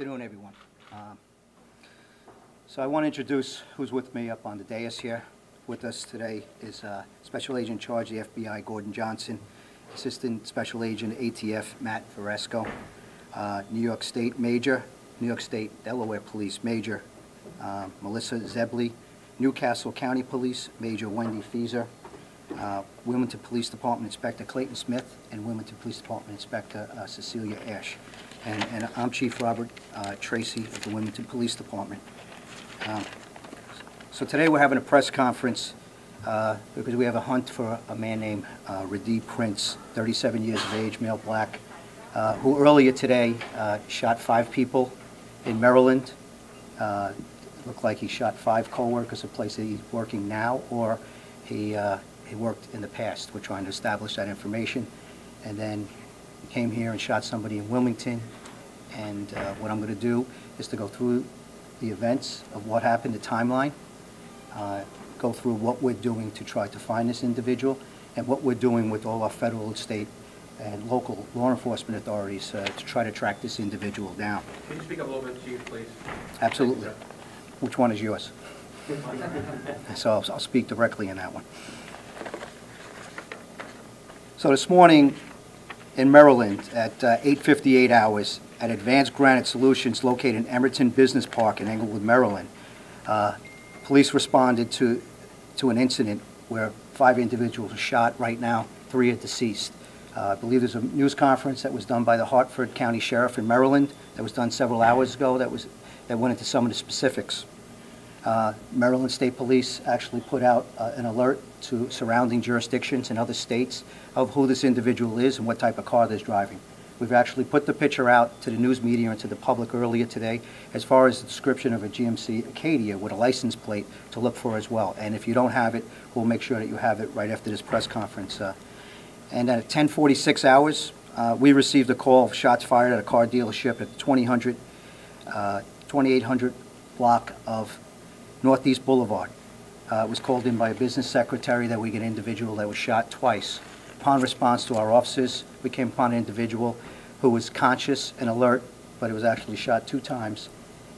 afternoon, everyone. So I want to introduce who's with me up on the dais here. With us today is Special Agent in Charge of the FBI, Gordon Johnson, Assistant Special Agent ATF, Matt Varesco, New York State Major, New York State Delaware Police Major, Melissa Zebley, Newcastle County Police Major Wendy Feeser, Wilmington Police Department Inspector Clayton Smith, and Wilmington Police Department Inspector Cecilia Ash. And I'm Chief Robert Tracy of the Wilmington Police Department. So today we're having a press conference because we have a hunt for a man named Radee Prince, 37 years of age, male black, who earlier today shot 5 people in Maryland. Looked like he shot 5 co-workers, a place that he's working now, or he worked in the past. We're trying to establish that information. And then he came here and shot somebody in Wilmington. And what I'm going to do is to go through the events of what happened, the timeline, go through what we're doing to try to find this individual, and what we're doing with all our federal, state, and local law enforcement authorities to try to track this individual down. Can you speak up a little bit, Chief, please? Absolutely. Which one is yours? So I'll speak directly in that one. So this morning in Maryland at 8:58 hours at Advanced Granite Solutions located in Emerton Business Park in Englewood, Maryland, police responded to an incident where 5 individuals were shot. Right now, 3 are deceased. I believe there's a news conference that was done by the Hartford County Sheriff in Maryland that was done several hours ago that went into some of the specifics. Maryland State Police actually put out an alert to surrounding jurisdictions in other states of who this individual is and what type of car they're driving. We've actually put the picture out to the news media and to the public earlier today as far as the description of a GMC Acadia with a license plate to look for as well. And if you don't have it, we'll make sure that you have it right after this press conference. And at 10:46 hours, we received a call of shots fired at a car dealership at the 2800 block of Northeast Boulevard. It was called in by a business secretary that we get an individual that was shot twice. Upon response to our officers, we came upon an individual who was conscious and alert, but it was actually shot 2 times.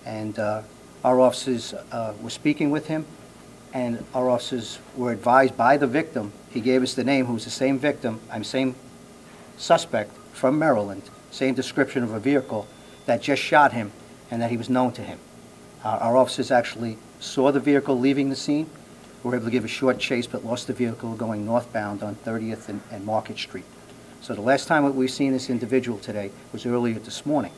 And our officers were speaking with him, and our officers were advised by the victim. He gave us the name, who was the same victim, same suspect from Maryland, same description of a vehicle that just shot him, and that he was known to him. Our officers actually saw the vehicle leaving the scene. We were able to give a short chase, but lost the vehicle going northbound on 30th and Market Street. So the last time that we've seen this individual today was earlier this morning.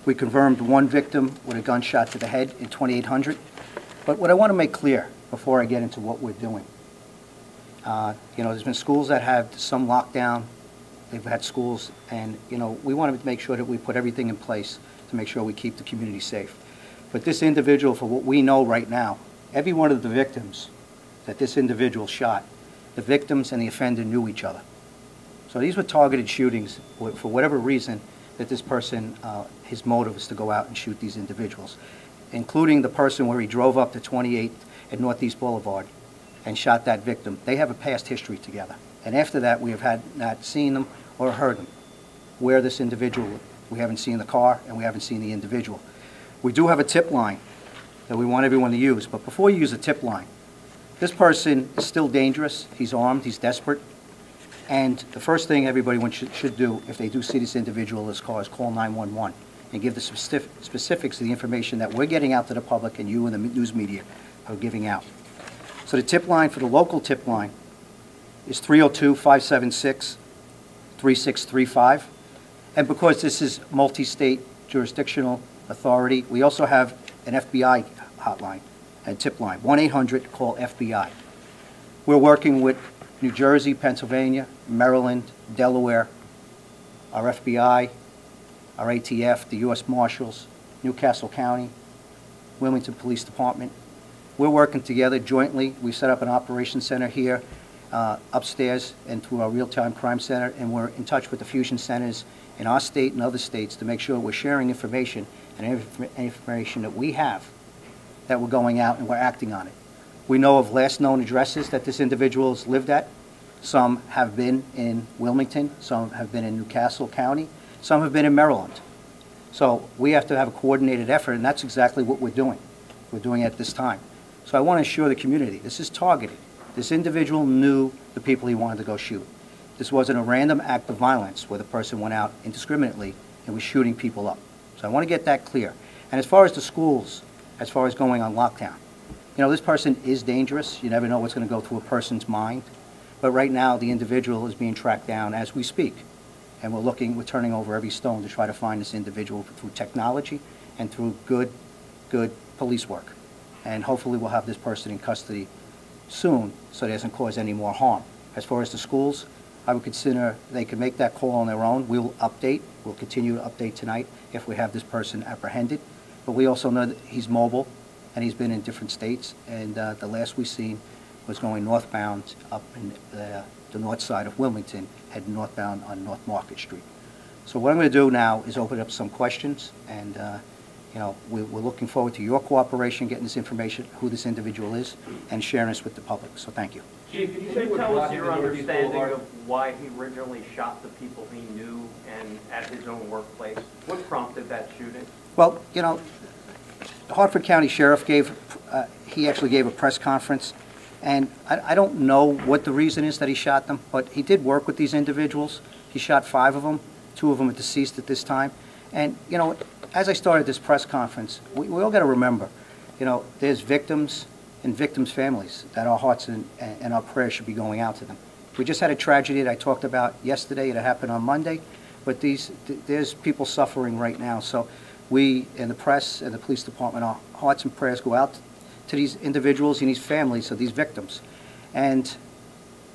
We confirmed 1 victim with a gunshot to the head in 2800. But what I want to make clear before I get into what we're doing, there's been schools that have some lockdown. They've had schools, and we want to make sure that we put everything in place to make sure we keep the community safe. But this individual, for what we know right now, every one of the victims that this individual shot, the victims and the offender knew each other. So these were targeted shootings for whatever reason that this person, his motive was to go out and shoot these individuals, including the person where he drove up to 28th at Northeast Boulevard and shot that victim. They have a past history together. And after that, we have not seen them or heard them. Where this individual, we haven't seen the car and we haven't seen the individual. We do have a tip line that we want everyone to use, but before you use a tip line, this person is still dangerous. He's armed, he's desperate, and the first thing everybody should do if they do see this individual in this car is call 911 and give the specifics of the information that we're getting out to the public and you and the news media are giving out. So the tip line for the local tip line is 302-576-3635, and because this is multi-state jurisdictional authority, we also have an FBI hotline and tip line, 1-800-CALL-FBI. We're working with New Jersey, Pennsylvania, Maryland, Delaware, our FBI, our ATF, the U.S. Marshals, Newcastle County, Wilmington Police Department. We're working together jointly. We set up an operations center here upstairs and through our real-time crime center, and we're in touch with the fusion centers in our state and other states to make sure we're sharing information and information that we have, that we're going out and we're acting on it. We know of last known addresses that this individual has lived at. Some have been in Wilmington, some have been in Newcastle County, Some have been in Maryland. So we have to have a coordinated effort, and that's exactly what we're doing. We're doing it at this time. So I want to assure the community, this is targeted. This individual knew the people he wanted to go shoot. This wasn't a random act of violence where the person went out indiscriminately and was shooting people up. So I want to get that clear. And as far as the schools, as far as going on lockdown, you know, this person is dangerous. You never know what's going to go through a person's mind. But right now, the individual is being tracked down as we speak. And we're turning over every stone to try to find this individual through technology and through good police work. And hopefully we'll have this person in custody soon so it doesn't cause any more harm. As far as the schools, I would consider they can make that call on their own. We'll update. We'll continue to update tonight if we have this person apprehended. But we also know that he's mobile and he's been in different states. And the last we seen was going northbound up in the north side of Wilmington, heading northbound on North Market Street. So what I'm going to do now is open up some questions, and you know, we're looking forward to your cooperation, getting this information, who this individual is, and sharing this with the public. So thank you. Chief, can Can you tell us your understanding Boulevard? of why he originally shot the people he knew and at his own workplace? What prompted that shooting? Well, you know, the Hartford County Sheriff he actually gave a press conference, and I don't know what the reason is that he shot them, but he did work with these individuals. He shot 5 of them. 2 of them are deceased at this time. And, you know, as I started this press conference, we all got to remember, you know, there's victims and victims' families that our hearts and our prayers should be going out to them. We just had a tragedy that I talked about yesterday. It happened on Monday, but there's people suffering right now. So we, in the press and the police department, our hearts and prayers go out to these individuals and these families of these victims. And,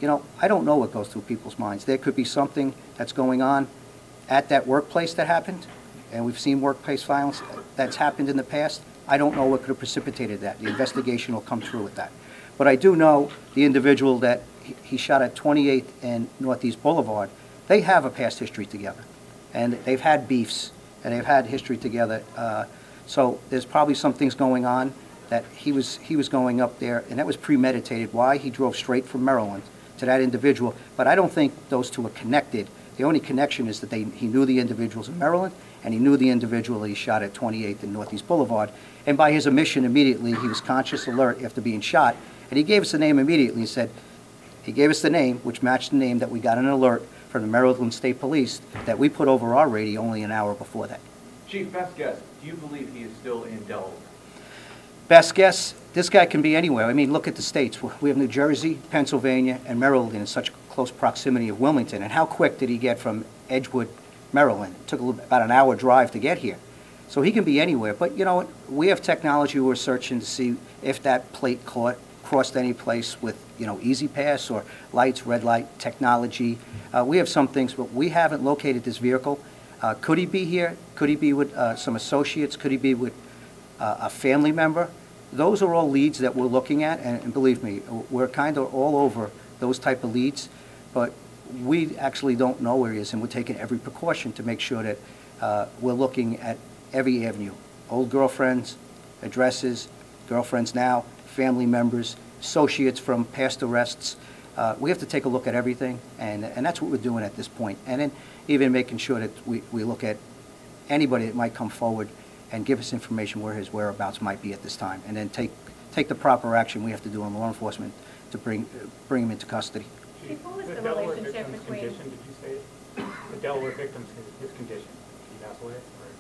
you know, I don't know what goes through people's minds. There could be something that's going on at that workplace that happened, and we've seen workplace violence that's happened in the past. I don't know what could have precipitated that. The investigation will come through with that. But I do know the individual that he shot at 28th and Northeast Boulevard, they have a past history together. And they've had beefs, and they've had history together. So there's probably some things going on that he was going up there, and that was premeditated, why he drove straight from Maryland to that individual. But I don't think those two are connected. The only connection is that he knew the individuals in Maryland, and he knew the individual that he shot at 28th and Northeast Boulevard. And by his omission immediately, he was conscious alert after being shot, and he gave us the name immediately. He gave us the name, which matched the name that we got an alert from the Maryland State Police that we put over our radio only an hour before that. Chief, best guess, do you believe he is still in Delaware? Best guess, this guy can be anywhere. I mean, look at the states. We have New Jersey, Pennsylvania, and Maryland in such close proximity of Wilmington. And how quick did he get from Edgewood, Maryland? It took about an hour drive to get here. So he can be anywhere. But, you know, we have technology we're searching to see if that plate crossed any place with, you know, Easy Pass or lights, red light technology. We have some things, but we haven't located this vehicle. Could he be here? Could he be with some associates? Could he be with a family member? Those are all leads that we're looking at, and believe me, we're kind of all over those type of leads, but we actually don't know where he is, and we're taking every precaution to make sure that we're looking at every avenue. Old girlfriends, addresses, girlfriends now, family members, associates from past arrests. We have to take a look at everything, and that's what we're doing at this point. And then even making sure that we look at anybody that might come forward and give us information where his whereabouts might be at this time, and then take the proper action we have to do on law enforcement to bring him into custody. Chief, what was the Delaware relationship victim's between... condition, did you say? The Delaware victim's, his condition, did he pass away? Or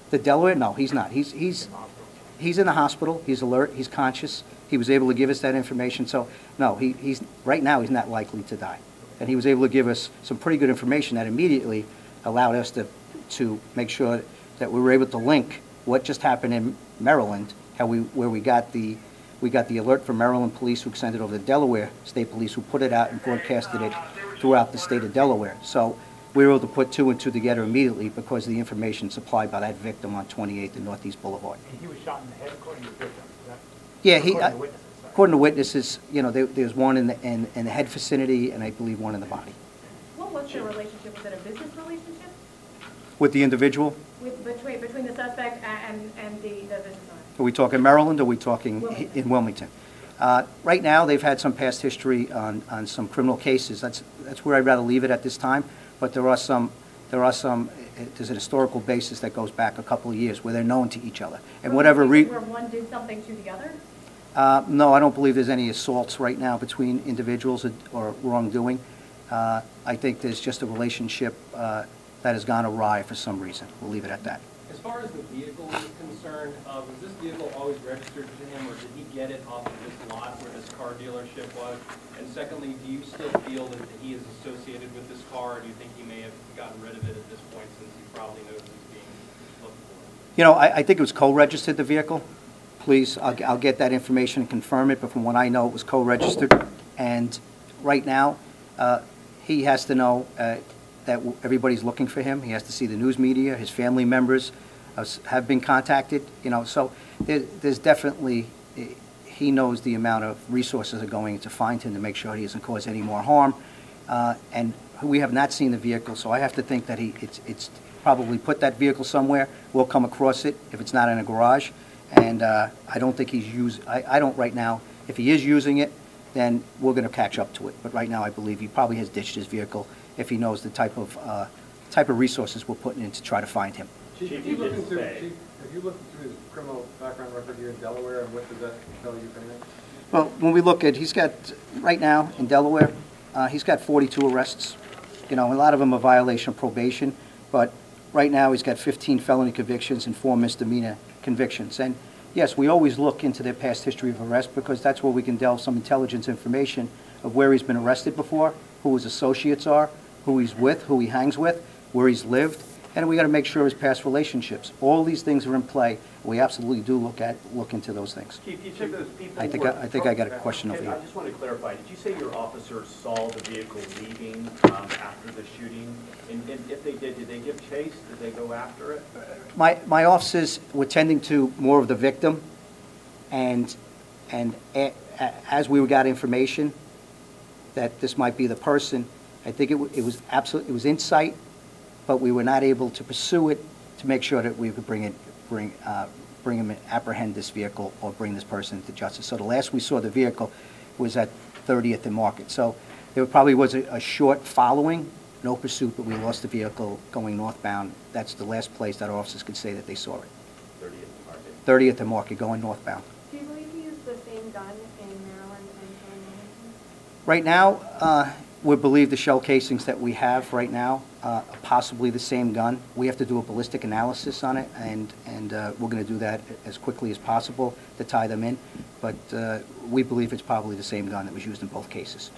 The Delaware, no, he's not. He's in the hospital? he's in the hospital. He's alert. He's conscious. He was able to give us that information. So no, he's right now he's not likely to die, and he was able to give us some pretty good information that immediately allowed us to make sure that we were able to link what just happened in Maryland, where we got the alert from Maryland police, who sent it over to Delaware State Police, who put it out and broadcasted it throughout the state of Delaware. So we were able to put 2 and 2 together immediately because of the information supplied by that victim on 28th and Northeast Boulevard. And he was shot in the head according to the victim, is that? Yeah, according to witnesses, sorry. according to witnesses, you know, there's one in the head vicinity, and I believe one in the body. What was their relationship? Was it a business relationship? With the individual, Between the suspect and the business owner? are we talking Maryland, or are we talking Wilmington. in Wilmington? Right now, they've had some past history on some criminal cases. That's where I'd rather leave it at this time. But there are some there's an historical basis that goes back a couple of years where they're known to each other. And So whatever where one did something to the other? no, I don't believe there's any assaults right now between individuals or wrongdoing. I think there's just a relationship that has gone awry for some reason. We'll leave it at that. As far as the vehicle is concerned, was this vehicle always registered to him, or did he get it off of this lot where this car dealership was? And secondly, do you still feel that he is associated with this car, or do you think he may have gotten rid of it at this point since he probably knows it's being looked for? You know, I think it was co-registered, the vehicle. Please, I'll get that information and confirm it, but from what I know, it was co-registered. And right now, he has to know that everybody's looking for him. He has to see the news media. His family members have been contacted, you know. So there's definitely, he knows the amount of resources are going to find him to make sure he doesn't cause any more harm. And we have not seen the vehicle, so I have to think that it's probably put that vehicle somewhere. We'll come across it if it's not in a garage. And I don't think he's I don't right now. If he is using it, then we're going to catch up to it. But right now, I believe he probably has ditched his vehicle if he knows the type of resources we're putting in to try to find him. Chief, have you looked into his criminal background record here in Delaware, and what does that tell you from him? Well, when we look at, he's got, right now in Delaware, he's got 42 arrests. You know, a lot of them are violation of probation, but right now he's got 15 felony convictions and 4 misdemeanor convictions. And yes, we always look into their past history of arrest because that's where we can delve some intelligence information of where he's been arrested before, who his associates are, who he's with, who he hangs with, where he's lived, and we got to make sure his past relationships. All these things are in play. We absolutely do look into those things. Chief, you said those people I think I got a question over I here. just want to clarify, did you say your officers saw the vehicle leaving after the shooting? And if they did they give chase? Did they go after it? My officers were tending to more of the victim, and as we got information that this might be the person, I think it was insight, but we were not able to pursue it to make sure that we could bring him and apprehend this vehicle or bring this person to justice. So the last we saw the vehicle was at 30th and Market. So there probably was a short following, no pursuit, but we lost the vehicle going northbound. That's the last place that officers could say that they saw it. 30th and Market. 30th and Market going northbound. Do you believe he used the same gun in Maryland and in Wilmington? Right now, we believe the shell casings that we have right now are possibly the same gun. We have to do a ballistic analysis on it, and we're going to do that as quickly as possible to tie them in. But we believe it's probably the same gun that was used in both cases.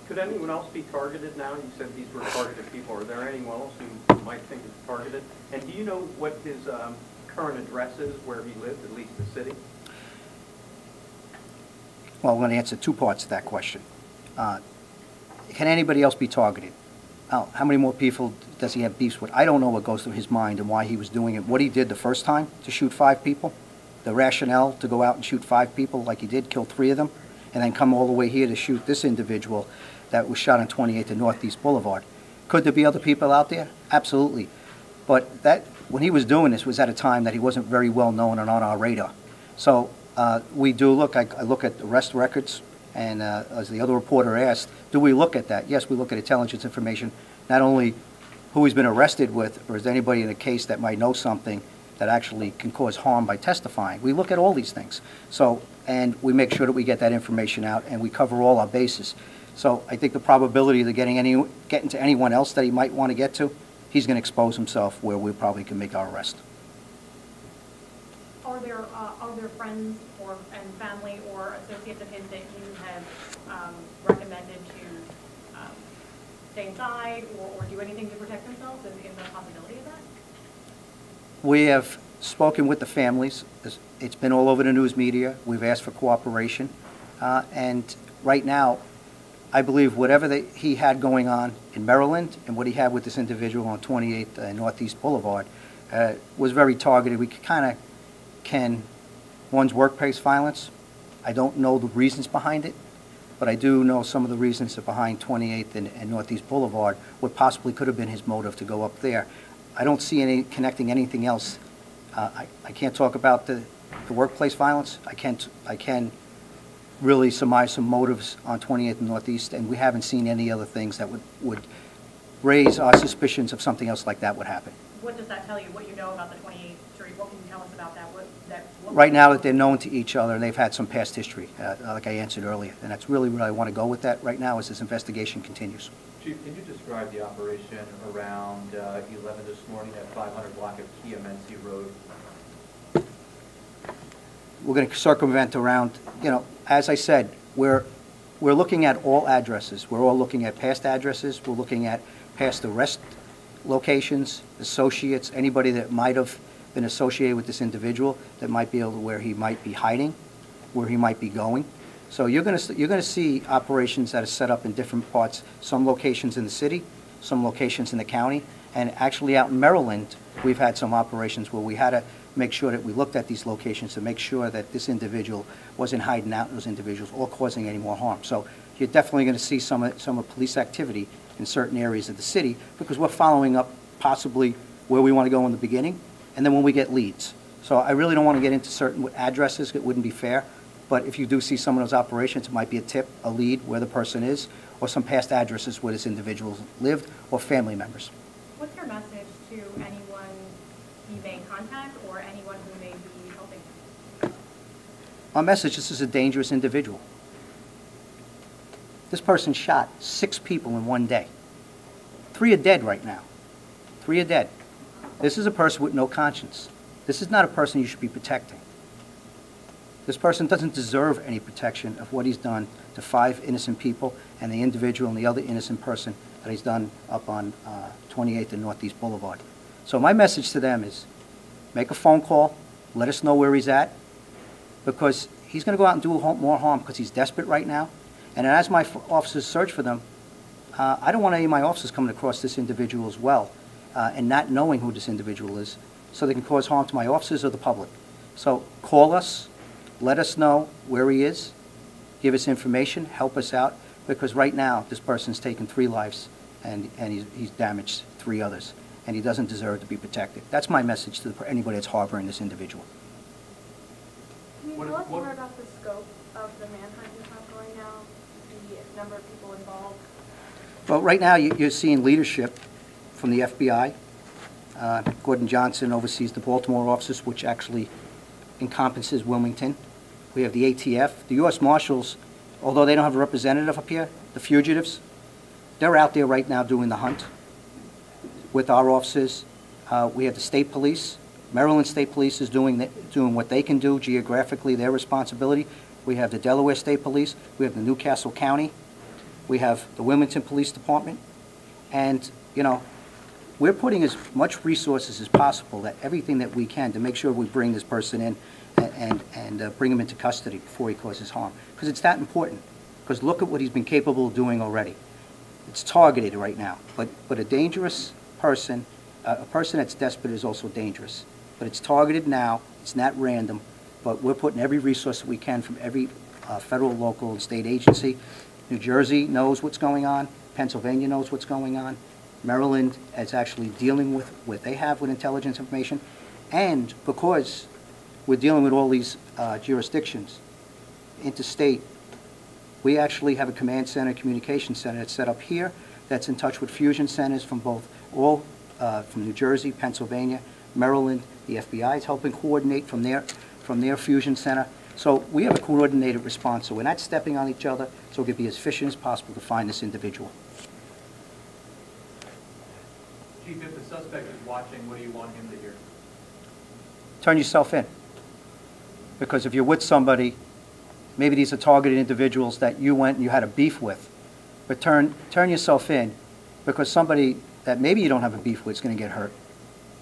Could anyone else be targeted now? You said these were targeted people. Are there anyone else who might think is targeted? And do you know what his current address is, where he lives, at least the city? Well, I'm going to answer 2 parts to that question. Can anybody else be targeted? How many more people does he have beefs with? I don't know what goes through his mind and why he was doing it. What he did the first time to shoot 5 people, the rationale to go out and shoot 5 people like he did, kill 3 of them, and then come all the way here to shoot this individual that was shot on 28th and Northeast Boulevard. Could there be other people out there? Absolutely. But that, when he was doing this, was at a time that he wasn't very well known and on our radar. So we do look, I look at arrest records, and as the other reporter asked, do we look at that? Yes, we look at intelligence information, not only who he's been arrested with, or is there anybody in the case that might know something that actually can cause harm by testifying. We look at all these things. So, and we make sure that we get that information out, and we cover all our bases. So I think the probability of getting to anyone else that he might want to get to, he's going to expose himself where we probably can make our arrest. Are there friends and family or associates of his that you have recommended to stay inside or do anything to protect themselves in the possibility of that? We have spoken with the families. It's been all over the news media. We've asked for cooperation. And right now, I believe whatever he had going on in Maryland and what he had with this individual on 28th and Northeast Boulevard was very targeted. We kind of one's workplace violence. I don't know the reasons behind it, but I do know some of the reasons that behind 28th and Northeast Boulevard, what possibly could have been his motive to go up there. I don't see connecting anything else. I can't talk about the workplace violence. I can really surmise some motives on 28th and Northeast, and we haven't seen any other things that would raise our suspicions of something else like that would happen. What does that tell you, what you know about the 28th Street? What can you tell us about that? Right now that they're known to each other and they've had some past history, like I answered earlier. And that's really what I want to go with that right now as this investigation continues. Chief, can you describe the operation around 11 this morning at 500 block of Kiamensi Road? We're going to circumvent around, as I said, we're looking at all addresses. We're all looking at past addresses. We're looking at past arrest locations, associates, anybody that might have been associated with this individual that might be able to, where he might be hiding, where he might be going. So you're going to see operations that are set up in different parts, some locations in the city, some locations in the county, and actually out in Maryland, we've had some operations where we had to make sure that we looked at these locations to make sure that this individual wasn't hiding out in those individuals or causing any more harm. So you're definitely going to see some of police activity in certain areas of the city because we're following up possibly where we want to go in the beginning and then when we get leads. So I really don't want to get into certain addresses. It wouldn't be fair. But if you do see some of those operations, it might be a tip, a lead where the person is, or some past addresses where this individual lived, or family members. What's your message to anyone he may contact or anyone who may be helping him? Our message, this is a dangerous individual. This person shot 6 people in one day. 3 are dead right now. 3 are dead. This is a person with no conscience. This is not a person you should be protecting. This person doesn't deserve any protection of what he's done to 5 innocent people and the individual and the other innocent person that he's done up on 28th and Northeast Boulevard. So my message to them is make a phone call, let us know where he's at, because he's going to go out and do more harm because he's desperate right now. And as my officers search for them, I don't want any of my officers coming across this individual as well and not knowing who this individual is so they can cause harm to my officers or the public. So call us. Let us know where he is, give us information, help us out, because right now this person's taken 3 lives and he's damaged 3 others, and he doesn't deserve to be protected. That's my message to anybody that's harboring this individual. Can you tell us more about the scope of the manhunt you have going now, the number of people involved? Well, right now you're seeing leadership from the FBI. Gordon Johnson oversees the Baltimore office, which actually encompasses Wilmington. We have the ATF. The U.S. Marshals, although they don't have a representative up here, the fugitives, they're out there right now doing the hunt with our officers. We have the state police. Maryland State Police is doing what they can do geographically, their responsibility. We have the Delaware State Police. We have the Newcastle County. We have the Wilmington Police Department. And, we're putting as much resources as possible, that everything that we can to make sure we bring this person in and bring him into custody before he causes harm. Because it's that important. Because look at what he's been capable of doing already. It's targeted right now. But a dangerous person, a person that's desperate is also dangerous. But it's targeted now. It's not random. But we're putting every resource that we can from every federal, local, and state agency. New Jersey knows what's going on. Pennsylvania knows what's going on. Maryland is actually dealing with what they have with intelligence information. And because we're dealing with all these jurisdictions, interstate, we actually have a command center, communication center that's set up here that's in touch with fusion centers from from New Jersey, Pennsylvania, Maryland. The FBI is helping coordinate from their fusion center. So we have a coordinated response. So we're not stepping on each other, so it can be as efficient as possible to find this individual. Chief, if the suspect is watching, what do you want him to hear? Turn yourself in. Because if you're with somebody, maybe these are targeted individuals that you went and you had a beef with, but turn yourself in, because somebody that maybe you don't have a beef with is going to get hurt.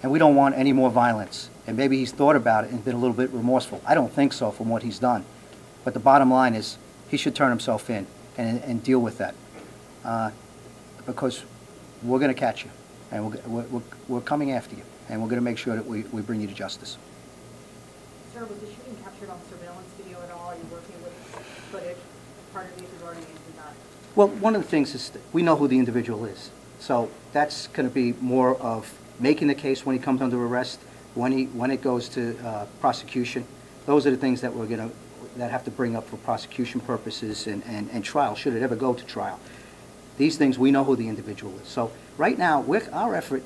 And we don't want any more violence. And maybe he's thought about it and been a little bit remorseful. I don't think so from what he's done. But the bottom line is he should turn himself in and deal with that. Because we're going to catch you. And we're coming after you. And we're going to make sure that we bring you to justice. Sir, was the shooting captured on surveillance video at all? Are you working with footage? Part of these regarding that? Well, one of the things is that we know who the individual is. So that's going to be more of making the case when he comes under arrest, when it goes to prosecution. Those are the things that that have to bring up for prosecution purposes and trial, should it ever go to trial. these things, we know who the individual is. So right now, our effort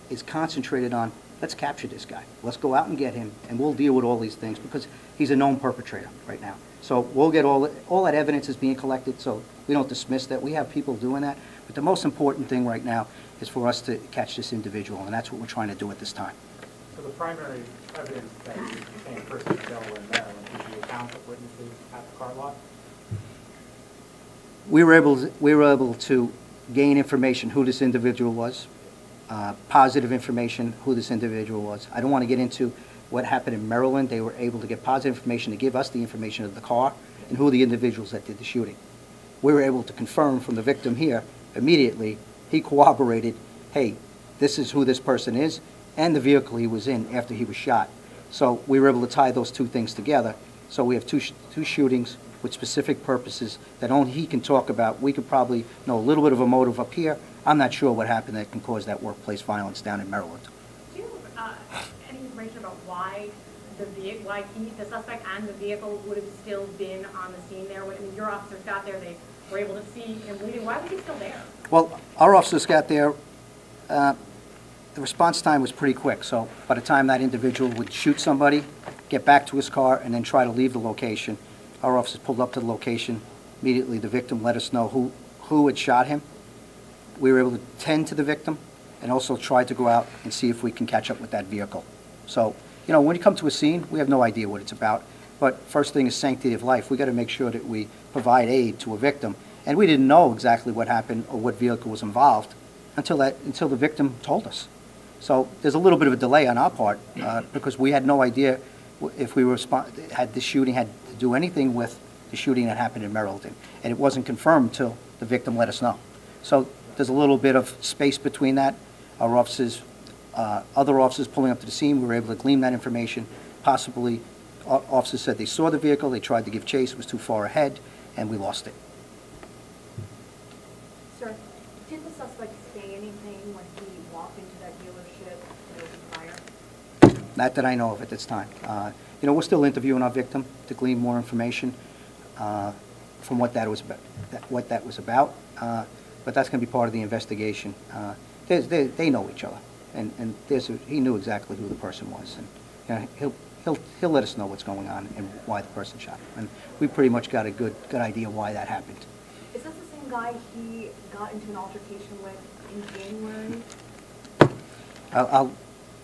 is concentrated on, let's capture this guy. Let's go out and get him, and we'll deal with all these things because he's a known perpetrator right now. So we'll get all that evidence is being collected, so we don't dismiss that. We have people doing that. But the most important thing right now is for us to catch this individual, and that's what we're trying to do at this time. So the primary evidence that he's the same person in Delaware and Maryland is the account of witnesses at the car lot? We were able to gain information who this individual was, positive information who this individual was. I don't want to get into what happened in Maryland. They were able to get positive information to give us the information of the car and who the individuals that did the shooting. We were able to confirm from the victim here immediately. He corroborated, hey, this is who this person is, and the vehicle he was in after he was shot. So we were able to tie those two things together. So we have two shootings with specific purposes that only he can talk about. We could probably know a little bit of a motive up here. I'm not sure what happened that can cause that workplace violence down in Maryland. Do you have any information about why the suspect and the vehicle would have still been on the scene there? When your officers got there, they were able to see him leaving. Why was he still there? Well, our officers got there. The response time was pretty quick, so by the time that individual would shoot somebody, get back to his car, and then try to leave the location, our officers pulled up to the location. Immediately, the victim let us know who had shot him. We were able to tend to the victim and also try to go out and see if we can catch up with that vehicle. So, you know, when you come to a scene, we have no idea what it's about. But first thing is sanctity of life. We got to make sure that we provide aid to a victim. And we didn't know exactly what happened or what vehicle was involved until the victim told us. So there's a little bit of a delay on our part because we had no idea if we had the shooting had to do anything with the shooting that happened in Maryland. And it wasn't confirmed until the victim let us know. So there's a little bit of space between that. Our officers, other officers pulling up to the scene, we were able to glean that information. Possibly, officers said they saw the vehicle, they tried to give chase, it was too far ahead, and we lost it. Sir, did the suspect say anything when he walked into that dealership and opened fire? Not that I know of at this time. You know, we're still interviewing our victim to glean more information from what that was about. But that's going to be part of the investigation. They know each other, and he knew exactly who the person was, and you know, he'll let us know what's going on and why the person shot him. And we pretty much got a good idea why that happened. Is this the same guy he got into an altercation with in January?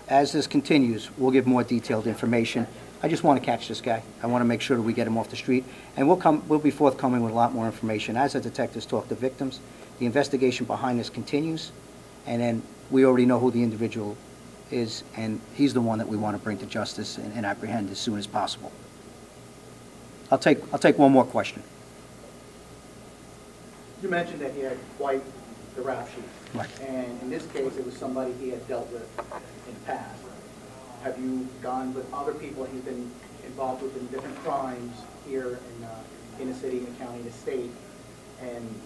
As this continues, we'll give more detailed information. I just want to catch this guy. I want to make sure that we get him off the street, and we'll be forthcoming with a lot more information as the detectives talk to victims. The investigation behind this continues, and then we already know who the individual is, and he's the one that we want to bring to justice and apprehend as soon as possible. I'll take one more question. You mentioned that he had quite the rap sheet. Right. And in this case, it was somebody he had dealt with in the past. Have you gone with other people he's been involved with in different crimes here in the city, in the county, in the state, and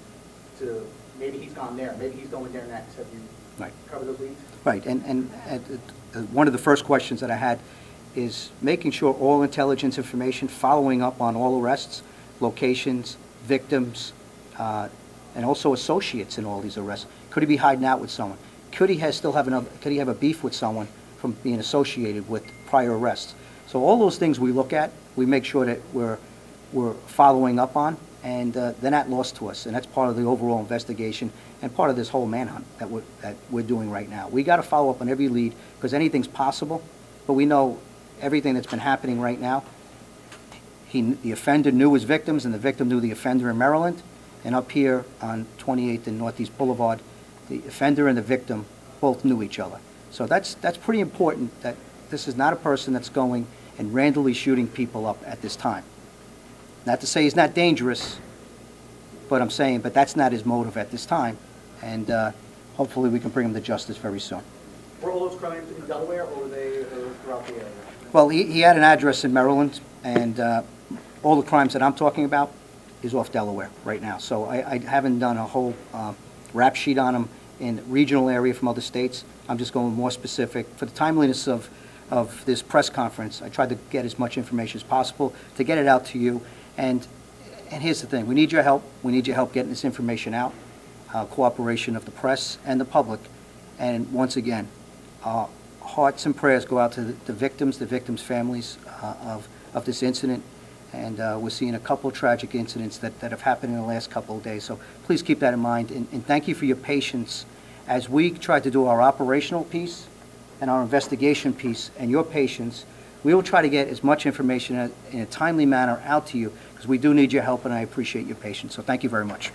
maybe he's gone there, maybe he's going there next. Have you covered those leads? Right, and one of the first questions that I had is making sure all intelligence information, following up on all arrests, locations, victims, and also associates in all these arrests. Could he be hiding out with someone? Could he have a beef with someone from being associated with prior arrests? So all those things we look at, we make sure that we're following up on, and they're not lost to us. And that's part of the overall investigation and part of this whole manhunt that we're doing right now. We got to follow up on every lead because anything's possible, but we know everything that's been happening right now. The offender knew his victims, and the victim knew the offender in Maryland. And up here on 28th and Northeast Boulevard, the offender and the victim both knew each other. So that's pretty important, that this is not a person that's going and randomly shooting people up at this time. Not to say he's not dangerous, but I'm saying, but that's not his motive at this time. And hopefully we can bring him to justice very soon. Were all those crimes in Delaware, or were they throughout the area? Well, he had an address in Maryland, and all the crimes that I'm talking about is off Delaware right now. So I haven't done a whole rap sheet on him in regional area from other states. I'm just going more specific. For the timeliness of this press conference, I tried to get as much information as possible to get it out to you. And here's the thing, we need your help. We need your help getting this information out. cooperation of the press and the public. And once again, hearts and prayers go out to the victims families of this incident. And we're seeing a couple of tragic incidents that have happened in the last couple of days. So please keep that in mind. And thank you for your patience as we try to do our operational piece and our investigation piece, and your patience. We will try to get as much information in a timely manner out to you, because we do need your help, and I appreciate your patience. So thank you very much.